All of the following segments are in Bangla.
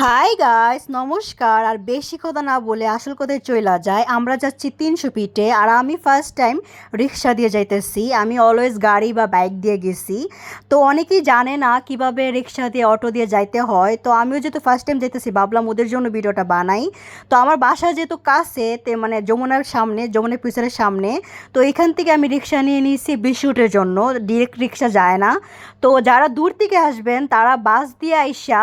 হাই গাইস, নমস্কার। আর বেশি কথা না বলে আসল কথায় চইলা যায়। আমরা যাচ্ছি 300 ফিটে, আর আমি ফার্স্ট টাইম রিক্সা দিয়ে যাইতেছি। আমি অলওয়েজ গাড়ি বা বাইক দিয়ে গেছি। তো অনেকেই জানে না কিভাবে রিক্সা দিয়ে অটো দিয়ে যাইতে হয়। তো আমিও যেহেতু ফার্স্ট টাইম যাইতেছি, ভাবলাম ওদের জন্য ভিডিওটা বানাই। তো আমার বাসা যেহেতু কাছে, মানে যমুনার সামনে, যমুনার পিছনের সামনে। তো এখান থেকে আমি রিক্সা নিয়ে নিয়েছি 20 রুটের জন্য। ডিরেক্ট রিক্সা যায় না। তো যারা দূর থেকে আসবেন তারা বাস দিয়ে আইসা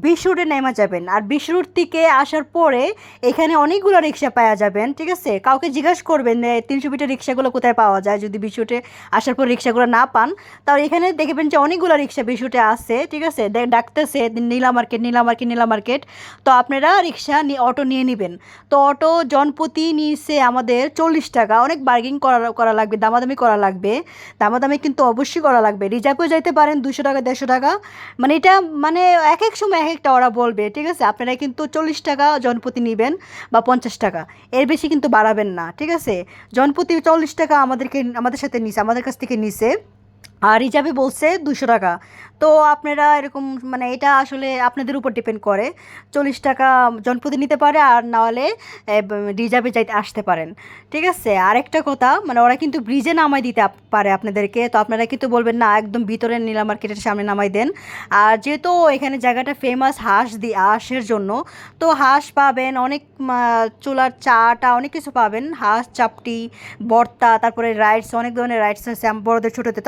20 রুটে নেমে যাবেন। আর 20 রুট থেকে আসার পরে এখানে অনেকগুলো রিক্সা পাওয়া যাবেন, ঠিক আছে? কাউকে জিজ্ঞাসা করবেন যে 300 ফিটের রিক্সাগুলো কোথায় পাওয়া যায়। যদি 20 রুটে আসার পর রিক্সাগুলো না পান, তাহলে এখানে দেখবেন যে অনেকগুলো রিক্সা 20 রুটে আছে, ঠিক আছে? ডাকতেছে নীলা মার্কেট, নীলা মার্কেট, নীলা মার্কেট। তো আপনারা রিক্সা অটো নিয়ে নেবেন। তো অটো জনপ্রতি নিয়েছে আমাদের 40 টাকা। অনেক বার্গেনিং করা লাগবে, দামাদামি করা লাগবে। দামাদামি কিন্তু অবশ্যই করা লাগবে। রিজার্ভেও যাইতে পারেন 200 টাকা, 150 টাকা। মানে এটা, মানে এক এক সময় এক একটা ওরা বলবে, ঠিক আছে? আপনারা কিন্তু 40 টাকা জনপ্রতি নেবেন বা 50 টাকা, এর বেশি কিন্তু বাড়াবেন না, ঠিক আছে? জনপ্রতি 40 টাকা আমাদের সাথে নিছে, আমাদের কাছ থেকে নিছে। আর রিজার্ভে বলছে 200 টাকা। তো আপনারা এরকম, মানে এটা আসলে আপনাদের উপর ডিপেন্ড করে। 40 টাকা জনপ্রতি নিতে পারে, আর না হলে রিজার্ভে যাইতে আসতে পারেন, ঠিক আছে? আরেকটা কথা, মানে ওরা কিন্তু ব্রিজে নামাই দিতে পারে আপনাদেরকে। তো আপনারা কিন্তু বলবেন না, একদম ভিতরে নীলা মার্কেটের সামনে নামাই দেন। আর যেহেতু এখানে জায়গাটা ফেমাস হাঁসের জন্য, তো হাঁস পাবেন অনেক, চুলার চাটা অনেক কিছু পাবেন। হাঁস চাপটি, ভর্তা, তারপরে রাইডস, অনেক ধরনের রাইডস আছে বড়দের ছোটোতে।